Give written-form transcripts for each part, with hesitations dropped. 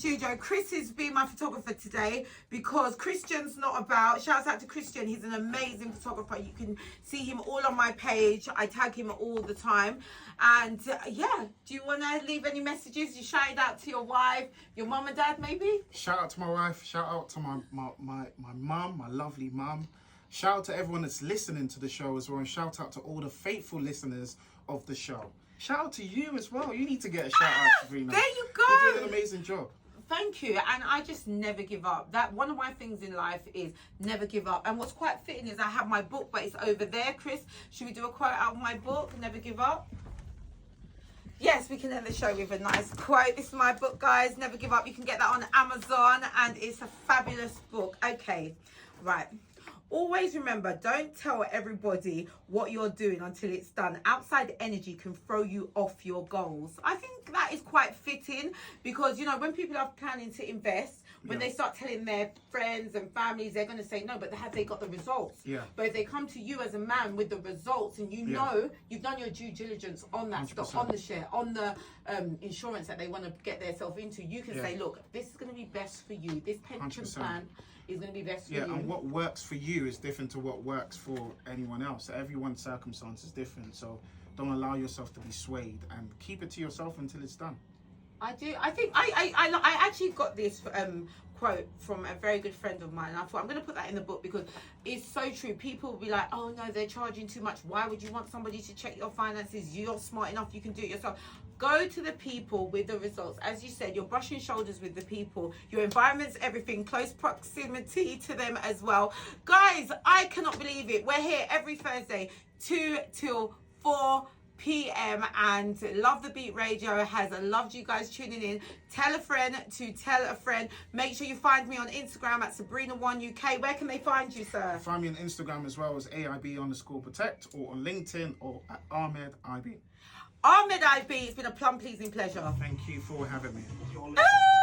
studio. Chris is being my photographer today because Christian's not about. Shouts out to Christian. He's an amazing photographer. You can see him all on my page. I tag him all the time. And yeah, do you want to leave any messages? You shout it out to your wife, your mum and dad maybe? Shout out to my wife. Shout out to my mum, my lovely mum. Shout out to everyone that's listening to the show as well. And shout out to all the faithful listeners of the show. Shout out to you as well. You need to get a shout out, Sebrina. There you go. You're doing an amazing job. Thank you. And I just never give up. That one of my things in life is never give up. And what's quite fitting is I have my book, but it's over there. Chris, should we do a quote out of my book, Never Give Up? Yes, we can end the show with a nice quote. This is my book, guys, Never Give Up. You can get that on Amazon, and it's a fabulous book. Okay, right. Always remember, don't tell everybody what you're doing until it's done. Outside energy can throw you off your goals. I think that is quite fitting because, you know, when people are planning to invest, when they start telling their friends and families, they're going to say, no, but have they got the results? Yeah. But if they come to you as a man with the results and you know you've done your due diligence on that 100%. Stock, on the share, on the insurance that they want to get themselves into, you can say, look, this is going to be best for you. This pension 100%. Plan is going to be best for you. Yeah, and what works for you is different to what works for anyone else. Everyone's circumstance is different, so don't allow yourself to be swayed and keep it to yourself until it's done. I do. I think I actually got this quote from a very good friend of mine. And I thought I'm going to put that in the book because it's so true. People will be like, oh no, they're charging too much. Why would you want somebody to check your finances? You're smart enough. You can do it yourself. Go to the people with the results. As you said, you're brushing shoulders with the people. Your environment's everything. Close proximity to them as well. Guys, I cannot believe it. We're here every Thursday, 2 till 4 p.m. and Love the Beat Radio has loved you guys tuning in. Tell a friend to tell a friend. Make sure you find me on Instagram at Sebrina1UK. Where can they find you, sir? Find me on Instagram as well as AIB_protect or on LinkedIn or at Ahmed IB. Ahmed IB, it's been a plum pleasing pleasure. Thank you for having me.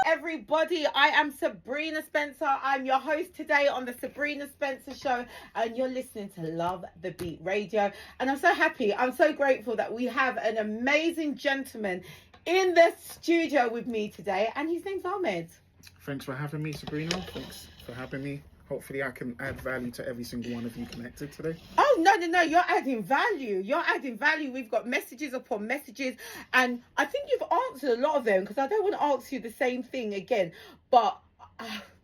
Everybody, I am Sebrina Spencer. I'm your host today on the Sebrina Spencer Show, and you're listening to Love the Beat Radio. And I'm so happy, I'm so grateful that we have an amazing gentleman in the studio with me today, and his name's Ahmed. Thanks for having me, Sebrina. Thanks for having me. Hopefully I can add value to every single one of you connected today. Oh, no, you're adding value. You're adding value. We've got messages upon messages. And I think you've answered a lot of them because I don't want to ask you the same thing again. But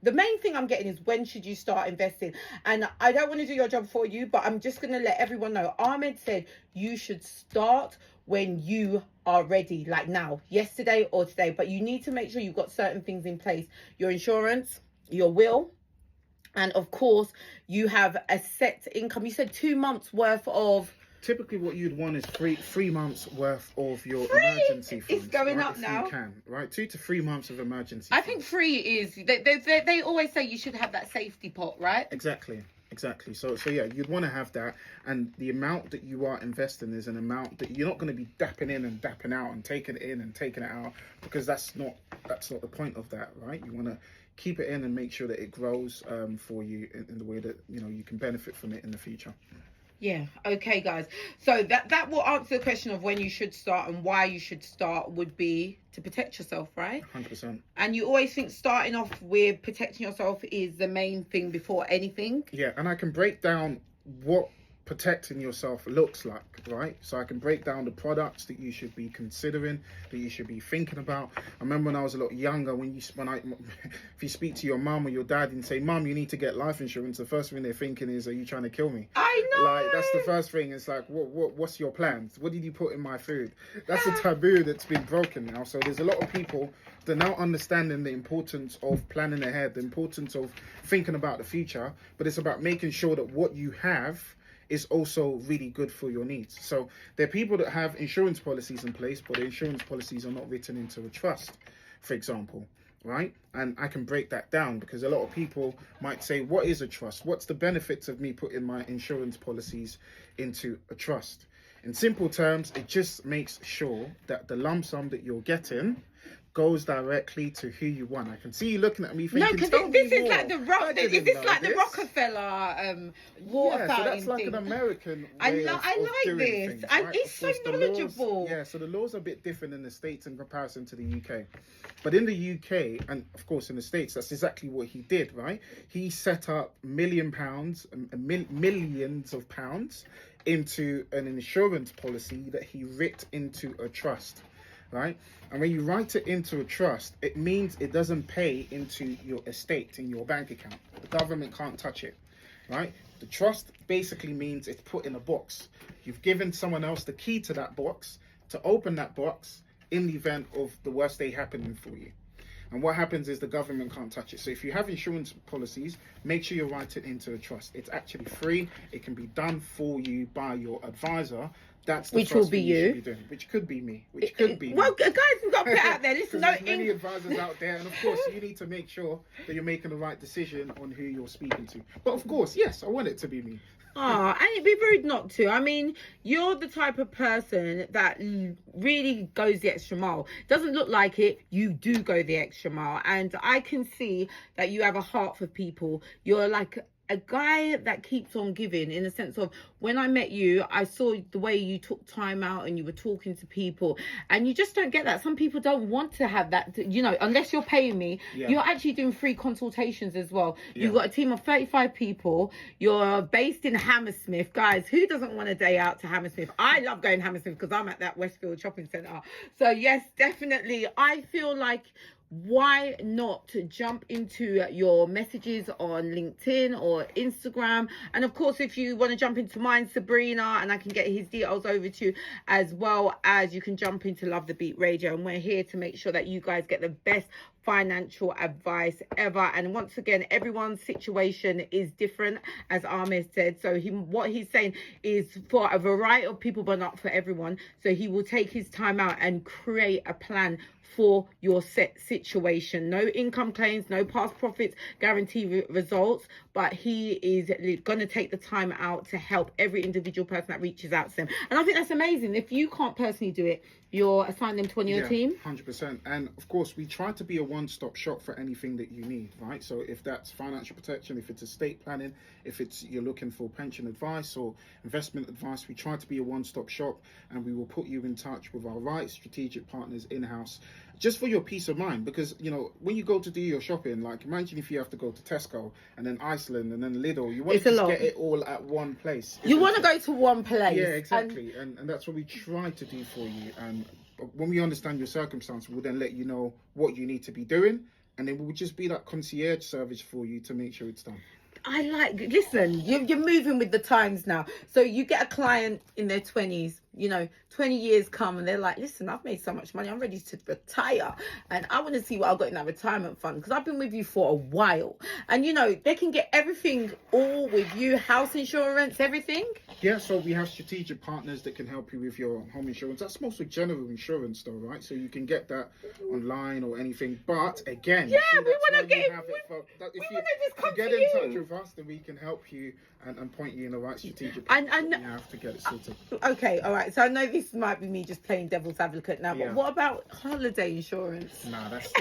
the main thing I'm getting is when should you start investing? And I don't want to do your job for you, but I'm just going to let everyone know. Ahmed said you should start when you are ready, like now, yesterday or today. But you need to make sure you've got certain things in place. Your insurance, your will. And of course, you have a set income. You said 2 months worth of... Typically, what you'd want is three months worth of your emergency funds. It's going right, up if now. You can, right? 2 to 3 months of emergency I funds. think 3 is... They always say you should have that safety pot, right? Exactly. So yeah, you'd want to have that, and the amount that you are investing is an amount that you're not going to be dapping in and dapping out and taking it in and taking it out, because that's not the point of that, right? You want to keep it in and make sure that it grows for you in the way that you can benefit from it in the future. Yeah. Okay, guys. So that will answer the question of when you should start and why you should start would be to protect yourself, right? 100%. And you always think starting off with protecting yourself is the main thing before anything. Yeah, and I can break down what protecting yourself looks like, right? So I can break down the products that you should be considering, that you should be thinking about. I remember when I was a lot younger, if you speak to your mum or your dad and say, "Mum, you need to get life insurance," the first thing they're thinking is, "Are you trying to kill me?" I know. Like, that's the first thing. It's like, what's your plans? What did you put in my food? That's a taboo that's been broken now. So there's a lot of people that are now understanding the importance of planning ahead, the importance of thinking about the future, but it's about making sure that what you have is also really good for your needs. So there are people that have insurance policies in place, but the insurance policies are not written into a trust, for example, right? And I can break that down because a lot of people might say, what is a trust? What's the benefits of me putting my insurance policies into a trust? In simple terms, it just makes sure that the lump sum that you're getting goes directly to who you want. I can see you looking at me thinking, No, because tell this me is more. like the rock. I Is didn't this know like the this. Rockefeller water Yeah, so fountain that's like thing? an American way I of like doing this. things, And right? it's Of so course, the knowledgeable. laws, yeah, so the laws are a bit different in the States in comparison to the UK. But in the UK, and of course in the States, that's exactly what he did, right? He set up millions of pounds into an insurance policy that he writ into a trust, right? And when you write it into a trust, it means it doesn't pay into your estate, in your bank account. The government can't touch it, right? The trust basically means it's put in a box. You've given someone else the key to that box to open that box in the event of the worst day happening for you. And what happens is the government can't touch it. So if you have insurance policies, make sure you write it into a trust. It's actually free. It can be done for you by your advisor. That's the Which will first be thing you. should be doing, which could be me. Which could be Well, me. guys, we've got to put it out there. Listen, There's many advisors out there, and of course you need to make sure that you're making the right decision on who you're speaking to. But of course, yes, I want it to be me. Oh, and it'd be rude not to. I mean, you're the type of person that really goes the extra mile. Doesn't look like it, you do go the extra mile. And I can see that you have a heart for people. You're like a guy that keeps on giving, in the sense of, when I met you, I saw the way you took time out and you were talking to people, and you just don't get that. Some people don't want to have that, you know, unless you're paying me. Yeah. You're actually doing free consultations as well. Yeah. You've got a team of 35 people. You're based in Hammersmith. Guys, who doesn't want a day out to Hammersmith? I love going to Hammersmith because I'm at that Westfield shopping centre. So yes, definitely. I feel like, why not jump into your messages on LinkedIn or Instagram? And of course, if you want to jump into mine, Sebrina, and I can get his details over to you, as well as you can jump into Love the Beat Radio. And we're here to make sure that you guys get the best financial advice ever. And once again, everyone's situation is different, as Ahmed said. So what he's saying is for a variety of people, but not for everyone. So he will take his time out and create a plan for your set situation. No income claims, no past profits, guarantee results, but he is going to take the time out to help every individual person that reaches out to them. And I think that's amazing. If you can't personally do it, you're assigning them to one of your team. 100%. And of course, we try to be a one-stop shop for anything that you need, right? So if that's financial protection, if it's estate planning, if it's you're looking for pension advice or investment advice, we try to be a one-stop shop, and we will put you in touch with our right strategic partners in-house, just for your peace of mind. Because, you know, when you go to do your shopping, like, imagine if you have to go to Tesco and then Iceland and then Lidl, you want to just get it all at one place. You want to go to one place. Yeah, exactly. And that's what we try to do for you. And when we understand your circumstance, we'll then let you know what you need to be doing, and then we'll just be that concierge service for you to make sure it's done. Listen, you're moving with the times now. So you get a client in their 20s, you know, 20 years come and they're like, listen, I've made so much money, I'm ready to retire, and I want to see what I've got in that retirement fund, because I've been with you for a while. And you know, they can get everything all with you, house insurance, everything. Yeah, so we have strategic partners that can help you with your home insurance. That's mostly general insurance though, right? So you can get that online or anything. But again, yeah, we want to get if you come get to in you. touch with us, then we can help you and point you in the right strategic partner. And you have to get it sorted. Okay, all right. So I know this might be me just playing devil's advocate now, but Yeah. what about holiday insurance? Nah, that's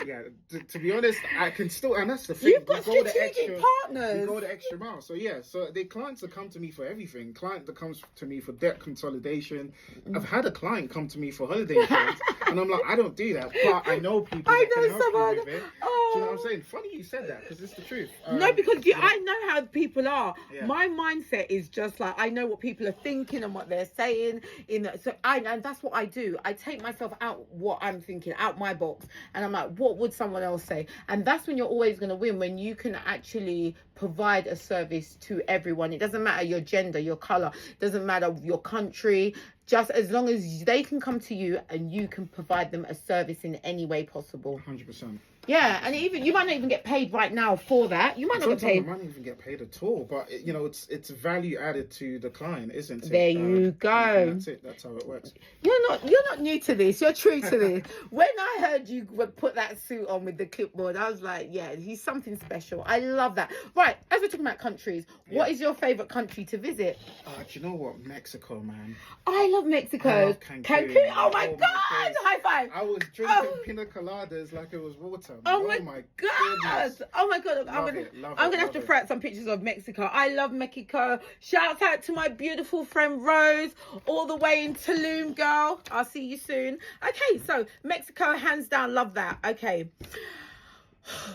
yeah. To be honest, I can still, and that's the thing. You've got strategic partners. We go the extra mile. So yeah, so the clients that come to me for everything. Client that comes to me for debt consolidation. I've had a client come to me for holiday insurance, and I'm like, I don't do that, but I know people that can help you with it. Oh. Do you know what I'm saying? Funny you said that, because it's the truth. No, because I know how people are. Yeah. My mindset is just like, I know what people are thinking and what they're saying. And that's what I do. I take myself out what I'm thinking, out my box, and I'm like, what would someone else say? And that's when you're always going to win, when you can actually provide a service to everyone. It doesn't matter your gender, your color, doesn't matter your country. Just as long as they can come to you and you can provide them a service in any way possible. 100%. Yeah, and even you might not even get paid right now for that. You might not get paid. You might not even get paid at all, but you know, it's value added to the client, isn't it? There you go. That's it. That's how it works. You're not new to this. You're true to this. When I heard you put that suit on with the clipboard, I was like, yeah, he's something special. I love that. Right. Right, as we're talking about countries, what Yeah. is your favourite country to visit? Do you know what? Mexico, man. I love Mexico. I love Cancun. Oh my Oh my God! days. High five. I was drinking pina coladas like it was water. Oh my God! goodness. Oh my God! Love I'm it, love gonna it, have to love throw out some pictures of Mexico. I love Mexico. Shouts out to my beautiful friend Rose, all the way in Tulum, girl. I'll see you soon. Okay, so Mexico, hands down, love that. Okay,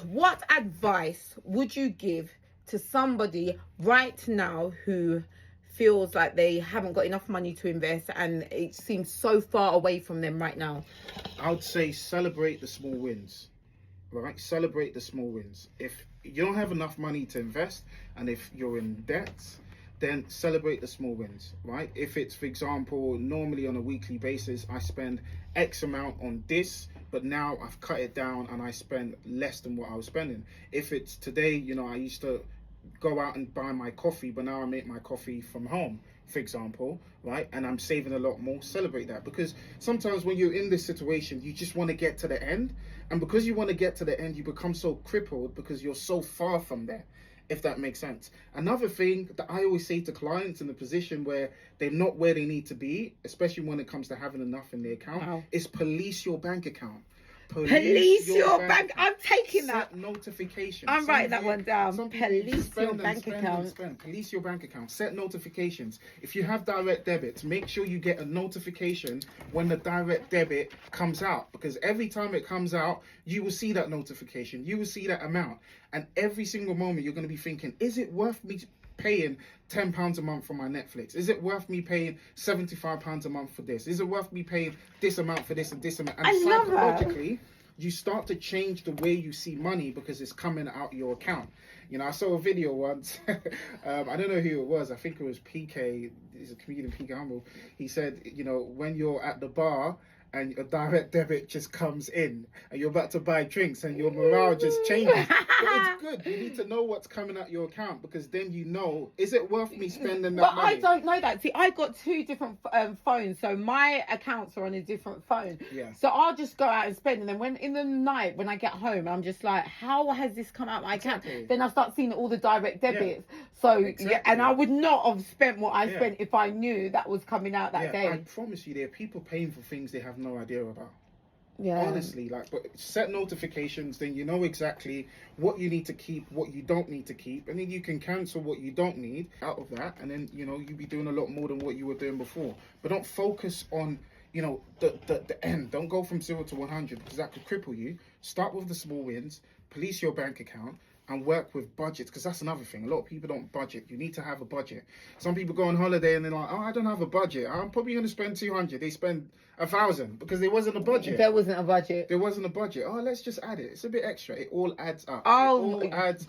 what advice would you give to somebody right now who feels like they haven't got enough money to invest and it seems so far away from them right now? I would say celebrate the small wins, right? Celebrate the small wins. If you don't have enough money to invest and if you're in debt, then celebrate the small wins, right? If it's, for example, normally on a weekly basis, I spend X amount on this, but now I've cut it down and I spend less than what I was spending. If it's today, you know, I used to go out and buy my coffee, but now I make my coffee from home, for example, right? And I'm saving a lot more. Celebrate that, because sometimes when you're in this situation, you just want to get to the end, and because you want to get to the end, you become so crippled because you're so far from there, if that makes sense. Another thing that I always say to clients in a position where they're not where they need to be, especially when it comes to having enough in their account, is police your bank account. Police your bank. I'm taking that. Set notifications. I'm writing that one down. Police your bank account. Police your bank account. Set notifications. If you have direct debits, make sure you get a notification when the direct debit comes out, because every time it comes out, you will see that notification. You will see that amount. And every single moment you're going to be thinking, is it worth me paying £10 a month for my Netflix? Is it worth me paying £75 a month for this? Is it worth me paying this amount for this and this amount? And psychologically, you start to change the way you see money because it's coming out your account. You know, I saw a video once. I don't know who it was. I think it was PK. He's a comedian, PK Humble. He said, you know, when you're at the bar and a direct debit just comes in and you're about to buy drinks and your morale just changes. But it's good. You need to know what's coming out your account, because then you know, is it worth me spending that money? I don't know that. See, I got two different phones, so my accounts are on a different phone. Yeah. So I'll just go out and spend, and then when in the night when I get home, I'm just like, how has this come out my account? Then I start seeing all the direct debits. Yeah. So yeah, and I would not have spent what I spent if I knew that was coming out that day. I promise you, there are people paying for things they have no idea about. Yeah. Honestly, like, but set notifications, then you know exactly what you need to keep, what you don't need to keep, and then you can cancel what you don't need out of that, and then, you know, you'll be doing a lot more than what you were doing before. But don't focus on, you know, the end. Don't go from 0 to 100, because that could cripple you. Start with the small wins, police your bank account, and work with budgets, because that's another thing. A lot of people don't budget. You need to have a budget. Some people go on holiday and they're like, oh, I don't have a budget. I'm probably going to spend 200. They spend 1,000 because there wasn't a budget. There wasn't a budget. There wasn't a budget. Oh, let's just add it. It's a bit extra. It all adds up. Oh,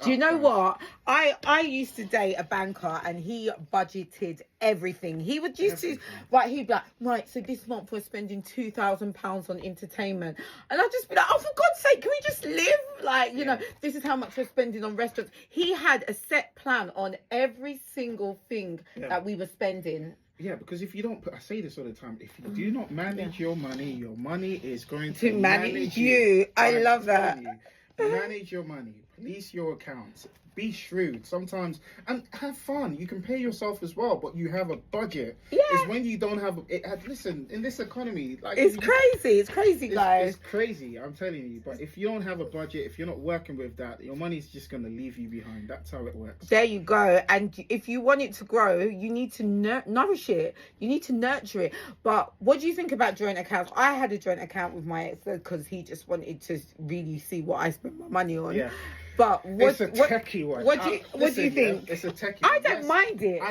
do you know what? I used to date a banker and he budgeted everything. He would used to, right, he'd be like, right, so this month we're spending £2,000 on entertainment. And I'd just be like, oh, for God's sake, can we just live? Like, you know, this is how much we're spending on restaurants. He had a set plan on every single thing that we were spending. Yeah, because if you don't I say this all the time, if you do not manage your money is going to manage you. I love that. Manage your money. Police your accounts. Be shrewd sometimes and have fun. You can pay yourself as well, but you have a budget. Yeah. It's when you don't have it. Listen, in this economy, like, it's crazy. It's crazy, guys. It's crazy. I'm telling you. But if you don't have a budget, if you're not working with that, your money's just gonna leave you behind. That's how it works. There you go. And if you want it to grow, you need to nourish it. You need to nurture it. But what do you think about joint accounts? I had a joint account with my ex because he just wanted to really see what I spent my money on. Yeah. But it's a techie one. What do you think? It's a techie one. I don't mind it.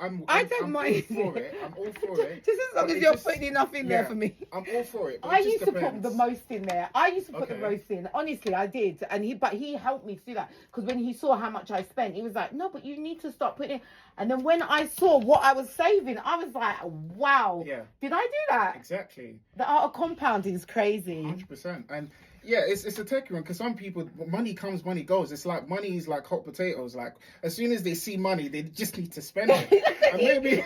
I'm all for it. I'm all for it. Just as long as you're putting enough in there for me. I'm all for it. I used to put the most in there. I used to put the most in. Honestly, I did. And he helped me to do that. Because when he saw how much I spent, he was like, no, but you need to start putting in. And then when I saw what I was saving, I was like, wow. Yeah. Did I do that? Exactly. The art of compounding is crazy. 100%. And Yeah, it's a tricky one, because some people, money comes, money goes. It's like money is like hot potatoes. Like, as soon as they see money, they just need to spend it. And maybe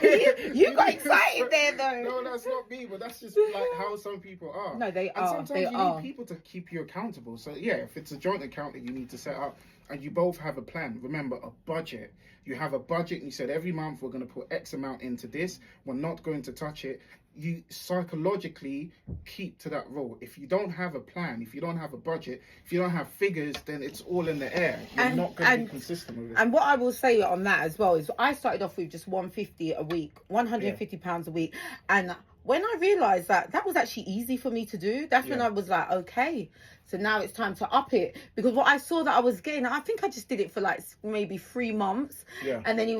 you got excited there, though. No, that's not me, but that's just like how some people are. No, they and are. Sometimes They you are. need people to keep you accountable. So yeah, if it's a joint account that you need to set up, and you both have a plan, remember, a budget. You have a budget, and you said every month we're going to put X amount into this. We're not going to touch it. You psychologically keep to that rule. If you don't have a plan, if you don't have a budget, if you don't have figures, then it's all in the air. You're not going to be consistent with it. And what I will say on that as well is, I started off with just £150 a week, £150 a week, and when I realised that was actually easy for me to do, that's when I was like, okay, so now it's time to up it. Because what I saw that I was getting, I think I just did it for like maybe 3 months. Yeah. And then he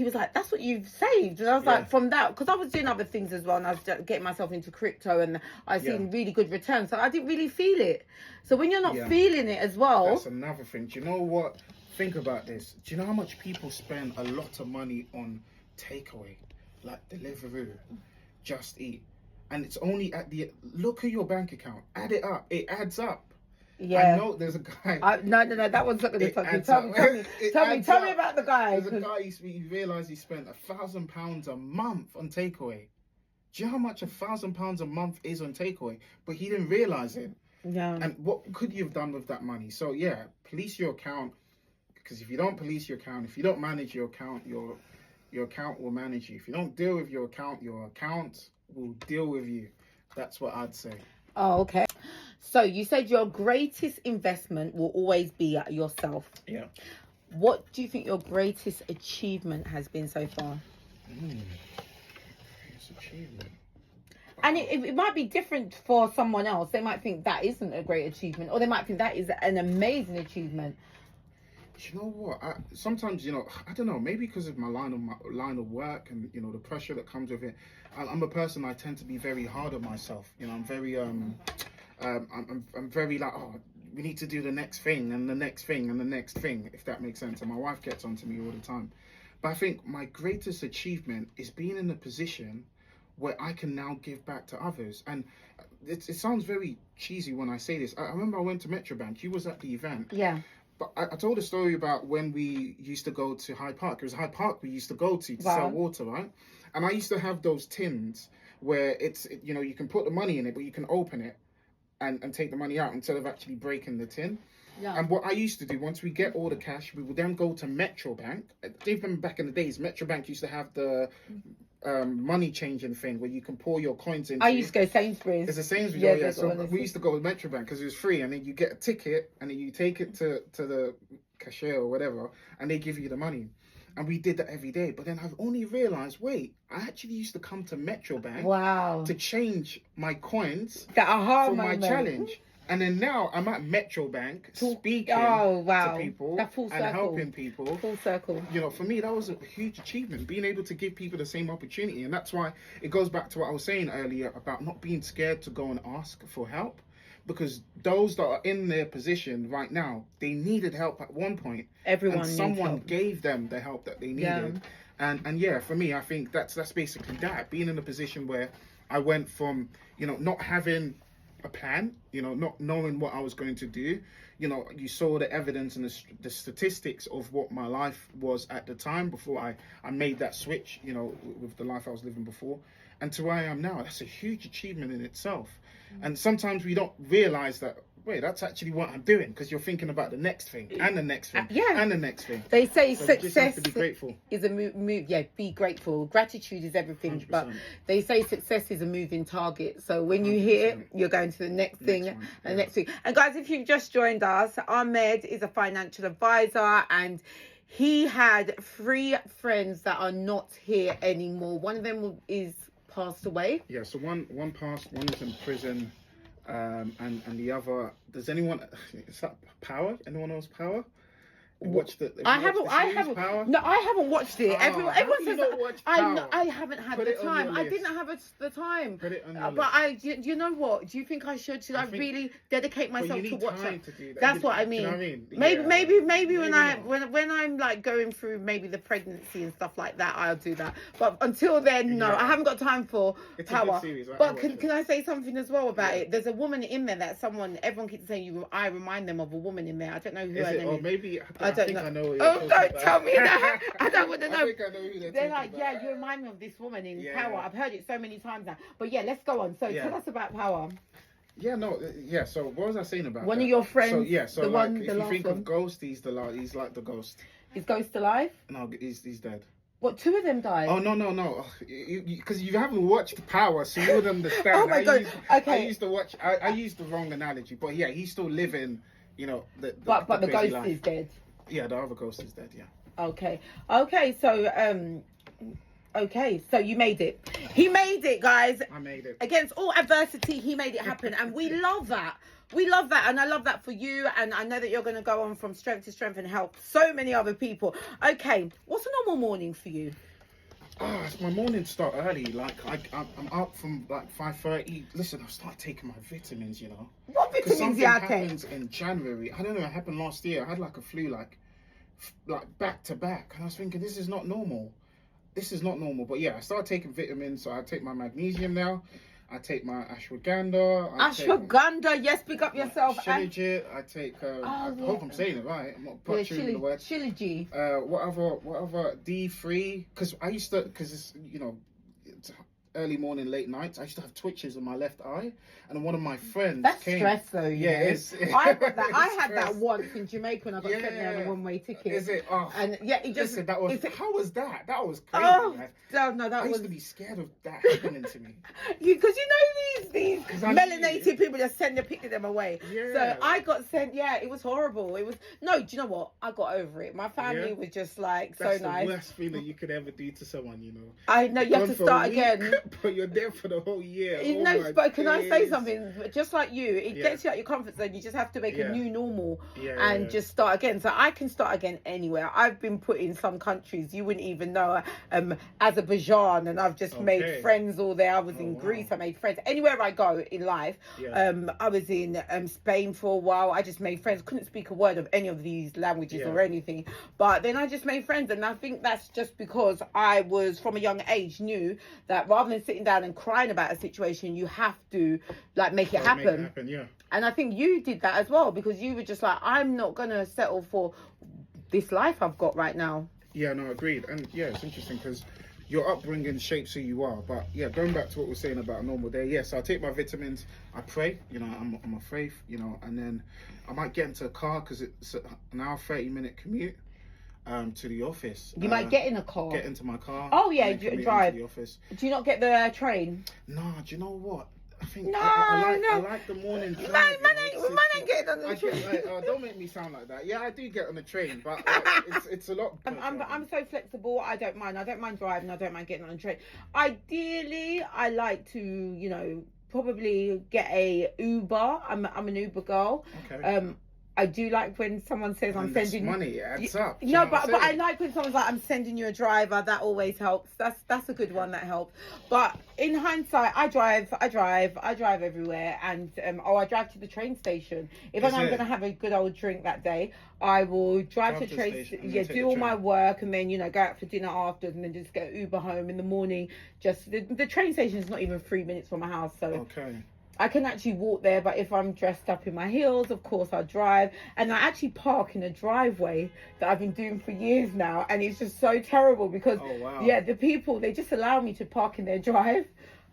was like, that's what you've saved. And I was like, from that, because I was doing other things as well, and I was just getting myself into crypto, and I seen really good returns. So I didn't really feel it. So when you're not feeling it as well. That's another thing. Do you know what? Think about this. Do you know how much people spend a lot of money on takeaway, like Deliveroo? Just Eat, and it's only look at your bank account, add it up, it adds up. I know there's a guy. No, that one's not going to talk to me. Tell me about the guy. There's a guy, you realise he spent £1,000 a month on takeaway. Do you know how much £1,000 a month is on takeaway? But he didn't realise it. Yeah. And what could you have done with that money? So yeah, police your account, because if you don't police your account, if you don't manage your account, your account will manage you. If you don't deal with your account will deal with you. That's what I'd say. Oh, okay. So you said your greatest investment will always be at yourself. Yeah. What do you think your greatest achievement has been so far? Greatest achievement. And it might be different for someone else. They might think that isn't a great achievement, or they might think that is an amazing achievement. You know what? Sometimes, I don't know. Maybe because of my line of work, and the pressure that comes with it. I'm a person. I tend to be very hard on myself. I'm very I'm very like, oh, we need to do the next thing and the next thing and the next thing, if that makes sense. And my wife gets onto me all the time. But I think my greatest achievement is being in a position where I can now give back to others. And it sounds very cheesy when I say this. I remember I went to Metrobank. You was at the event. Yeah. But I told a story about when we used to go to Hyde Park. It was Hyde Park we used to go to sell water, right? And I used to have those tins where you can put the money in it, but you can open it and take the money out instead of actually breaking the tin. Yeah. And what I used to do, once we get all the cash, we would then go to Metrobank. Even back in the days, Metrobank used to have the money changing thing where you can pour your coins in. I used to go Sainsbury's. It's a Sainsbury's, So we used to go with Metrobank because it was free, and then you get a ticket, and then you take it to the cashier or whatever, and they give you the money. And we did that every day. But then I've only realised, wait, I actually used to come to Metrobank to change my coins for my challenge. And then now I'm at Metrobank speaking to people and helping people. Full circle. For me, that was a huge achievement, being able to give people the same opportunity. And that's why it goes back to what I was saying earlier about not being scared to go and ask for help. Because those that are in their position right now, they needed help at one point. Someone gave them the help that they needed. Yeah. And yeah, for me, I think that's basically that. Being in a position where I went from, not having a plan, not knowing what I was going to do. You saw the evidence and the statistics of what my life was at the time before I made that switch, with the life I was living before, and to where I am now. That's a huge achievement in itself. And sometimes we don't realize that, wait, that's actually what I'm doing, because you're thinking about the next thing and the next thing and the next thing. They say so success to be grateful. Is a move. Yeah, be grateful. Gratitude is everything. 100%. But they say success is a moving target. So when you hit it, you're going to the next thing and the next thing. And guys, if you've just joined us, Ahmed is a financial advisor, and he had 3 friends that are not here anymore. One of them is passed away. Yeah, so one passed, one is in prison, and the other, does anyone, is that Power? Anyone else Power? Watched it. I haven't. Power? No, I haven't watched it. Everyone says not watch Power? I haven't had Put the it on time. your I list. didn't have the time. Put it on your But list. do you know what? Do you think I should? Should I really dedicate myself you to need watch time it? to do that. That's what I Do you mean. know what I mean? Maybe when not. when I'm like going through maybe the pregnancy and stuff like that, I'll do that. But until then, no, I haven't got time for It's Power. a good series. But can I say something as well about it? There's a woman in there that everyone keeps saying I remind them of a woman in there. I don't know who her name is. Maybe I don't think know. I know what you're Oh, talking don't about. tell me that. I don't want to know. I think I know who They're like, talking yeah, about. you remind me of this woman in Yeah. Power. I've heard it so many times now. But yeah, let's go on. So tell us about Power. Yeah, no, yeah. So what was I saying about One that? of your friends. So the like, one, if the you last think one. of Ghost, he's like the ghost. Is Ghost alive? No, he's dead. What? Two of them died. Oh no! Because you haven't watched Power, so you would understand. Oh my God. Okay. I used to watch. I used the wrong analogy, but yeah, he's still living. You know, but the crazy ghost life. is dead. Yeah, the other ghost is dead. Yeah. Okay. So you made it. He made it, guys. I made it. Against all adversity, he made it happen, and we love that. We love that, and I love that for you, and I know that you're going to go on from strength to strength and help so many other people. Okay, what's a normal morning for you? My mornings start early. Like I'm up from like 5:30. Listen, I've started taking my vitamins. You know. What Because vitamins something do you take? happens in January. I don't know. It happened last year. I had like a flu, like back to back, and I was thinking this is not normal. This is not normal. But yeah, I started taking vitamins. So I take my magnesium now. I take my ashwagandha. Ashwagandha, yes, pick up yourself. Shilajit. I take. I hope I'm saying it right. I'm not butchering the word. Shilajit. Whatever D3. Because it's it's early morning, late nights. I used to have twitches in my left eye, and one of my friends came. Stress though. Yeah, I got that. I had that once in Jamaica when I got sent there on a one-way ticket. Is it? Oh, and yeah, it just. Listen, how was that? That was crazy. Oh, man. no, that I was. used to be scared of that happening to me. Because these melanated people just send the pick of them away. Yeah. So I got sent. Yeah, it was horrible. It was no. Do you know what? I got over it. My family was just like That's so nice. the worst feeling you could ever do to someone. You know. I know you have to start again. But you're there for the whole year. But can I say something? Just like you, it gets you out your comfort zone. You just have to make a new normal and just start again. So I can start again anywhere. I've been put in some countries you wouldn't even know, Azerbaijan, and I've just made friends all there. I was in Greece. I made friends anywhere I go in life. I was in Spain for a while. I just made friends. Couldn't speak a word of any of these languages or anything, but then I just made friends, and I think that's just because I was from a young age knew that rather than sitting down and crying about a situation, you have to like make it happen. And I think you did that as well, because you were just like, I'm not gonna settle for this life I've got right now. Yeah, no, agreed. And yeah, it's interesting because your upbringing shapes who you are. But yeah, going back to what we're saying about a normal day, yes, I take my vitamins, I pray, I'm a faith, and then I might get into a car because it's an hour 30-minute commute to the office. You might get in a car. Get into my car. Oh yeah, drive. To the office. Do you not get the train? No, do you know what? I think I like the morning drive. Man ain't getting on the train. Don't make me sound like that. Yeah, I do get on the train, but it's a lot. I'm so flexible. I don't mind. I don't mind driving. I don't mind getting on the train. Ideally, I like to, probably get a Uber. I'm an Uber girl. Okay. I do like when someone says I'm sending money. It adds up. No, but I like when someone's like I'm sending you a driver. That always helps. That's a good one that helps. But in hindsight, I drive everywhere, and I drive to the train station. If I know I'm going to have a good old drink that day, I will drive to the train station, do all my work, and then go out for dinner after, and then just get Uber home in the morning. Just the train station is not even 3 minutes from my house, so okay. I can actually walk there, but if I'm dressed up in my heels, of course I drive. And I actually park in a driveway that I've been doing for years now, and it's just so terrible because the people, they just allow me to park in their drive.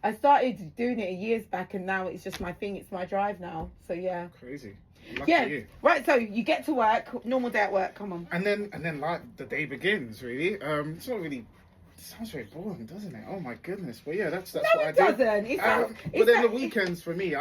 I started doing it years back, and now it's just my thing. It's my drive now. So yeah. Crazy. Lucky you. Right, so you get to work, normal day at work, come on. And then like the day begins, really. It's not really. It sounds very boring, doesn't it? Oh my goodness! But yeah, that's what I do. But then the weekends for me,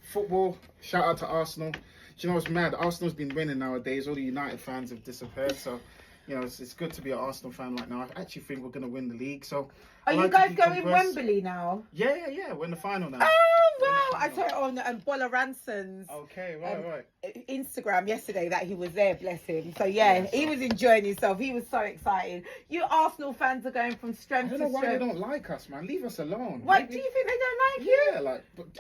football. Shout out to Arsenal. Do you know what's mad? Arsenal's been winning nowadays. All the United fans have disappeared. So, it's good to be an Arsenal fan right now. I actually think we're gonna win the league. So, are you guys going Wembley now? Yeah. We're in the final now. Oh I saw it on Bola Ranson's Okay, right. Instagram yesterday that he was there, bless him. So yeah, he was enjoying himself. He was so excited. You Arsenal fans are going from strength I to don't know why strength. they don't like us, man. Leave us alone. What, do you think they don't like you? Yeah, like, but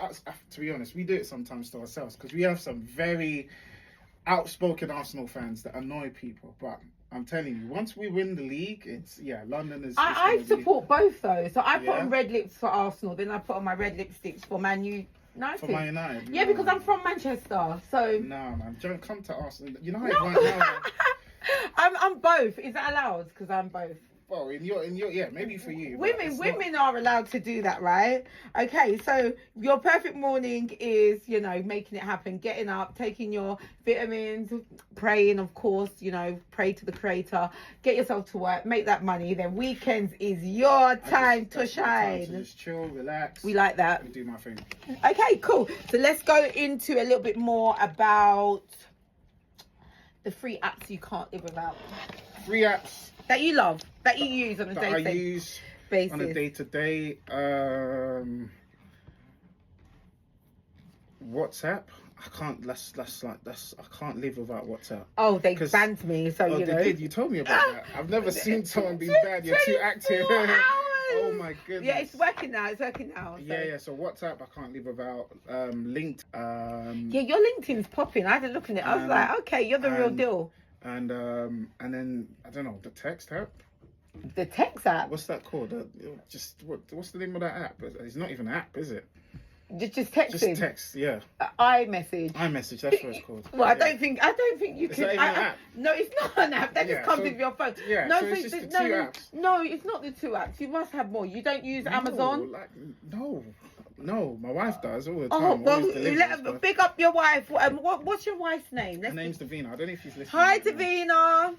to be honest, we do it sometimes to ourselves because we have some very outspoken Arsenal fans that annoy people. But I'm telling you, once we win the league, it's London is. I support both though. So I put on red lips for Arsenal, then I put on my red lipsticks for Man United. For Man United. Yeah, because I'm from Manchester, so. No, man, don't come to Arsenal. You know how No. right now. I'm both. Is that allowed? Because I'm both. Well, in your, yeah, maybe for you. Women are allowed to do that, right? Okay, so your perfect morning is, making it happen, getting up, taking your vitamins, praying, of course, pray to the Creator, get yourself to work, make that money. Then weekends is your time to shine. So just chill, relax. We like that. And do my thing. Okay, cool. So let's go into a little bit more about the free apps you can't live without. Free apps. That you love, that you use on a day-to-day basis. On a day-to-day. WhatsApp. I can't. I can't live without WhatsApp. Oh, they banned me. So they did. You told me about that. I've never seen someone be banned. You're too active. Oh my goodness. Yeah, it's working now. So. Yeah. So WhatsApp, I can't live without. LinkedIn. Yeah, your LinkedIn's popping. I had a look at it. I was like, okay, you're the real deal. And then I don't know, the text app. The text app. What's that called? What's the name of that app? It's not even an app, is it? Just texting. Just text, yeah. iMessage. iMessage, that's what it's called. Well, I don't think you Is can. that even an app? No, it's not an app. That just comes with your phone. Yeah, no, so it's just the two apps. No, it's not the two apps. You must have more. You don't use Amazon. No, my wife does all the time. Oh, well, big up your wife. What's your wife's name? Her name's Davina. I don't know if she's listening. Hi, Davina.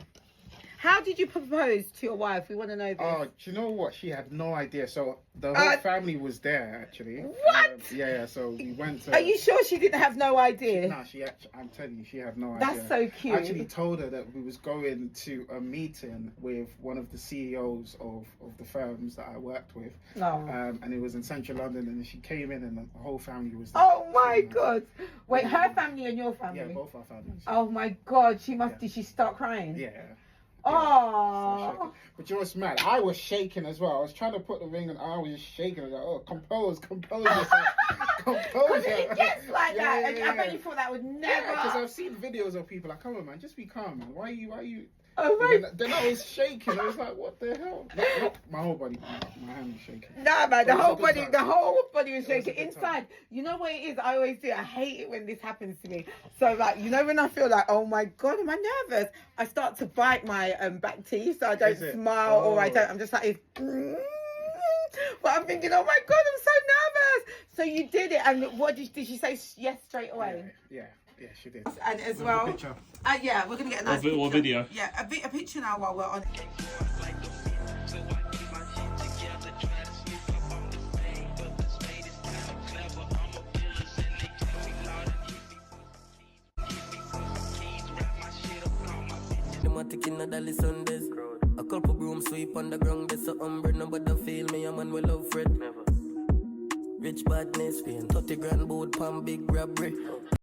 How did you propose to your wife? We want to know this. Oh, do you know what? She had no idea. So the whole family was there, actually. What? Yeah. So we went to... Are you sure she didn't have no idea? No, I'm telling you, she had no idea. That's so cute. I actually told her that we was going to a meeting with one of the CEOs of the firms that I worked with. No. And it was in central London, and she came in and the whole family was there. Oh my God. Wait, her family and your family? Yeah, both our families. Oh my God. Did she start crying? Yeah. Oh. So but you know what's mad? I was shaking as well. I was trying to put the ring and I was just shaking. I was like, oh, compose yourself. Compose It gets like that. Yeah. I bet you thought that would never. Yeah, because I've seen videos of people like, come on, man, just be calm, man. Why are you? Oh my. Then I was shaking. I was like, what the hell? Not my whole body. My hand was shaking. Nah, man, the whole body was shaking. It was a good Inside, you know what it is? I always do. I hate it when this happens to me. So, like, when I feel like, oh my God, am I nervous? I start to bite my back teeth, so I don't smile or I don't. I'm just like, but I'm thinking, oh my God, I'm so nervous. So you did it, and what did she say? Yes, straight away. Yeah, she did. And as well, yeah, we're gonna get a nice picture. Or video. Yeah, a picture now while we're on. Sundays. A couple broom sweep on the ground, there's a umbre, nobody feel me, a man will love Fred. Rich badness, paying 30 grand boat, pan big robbery.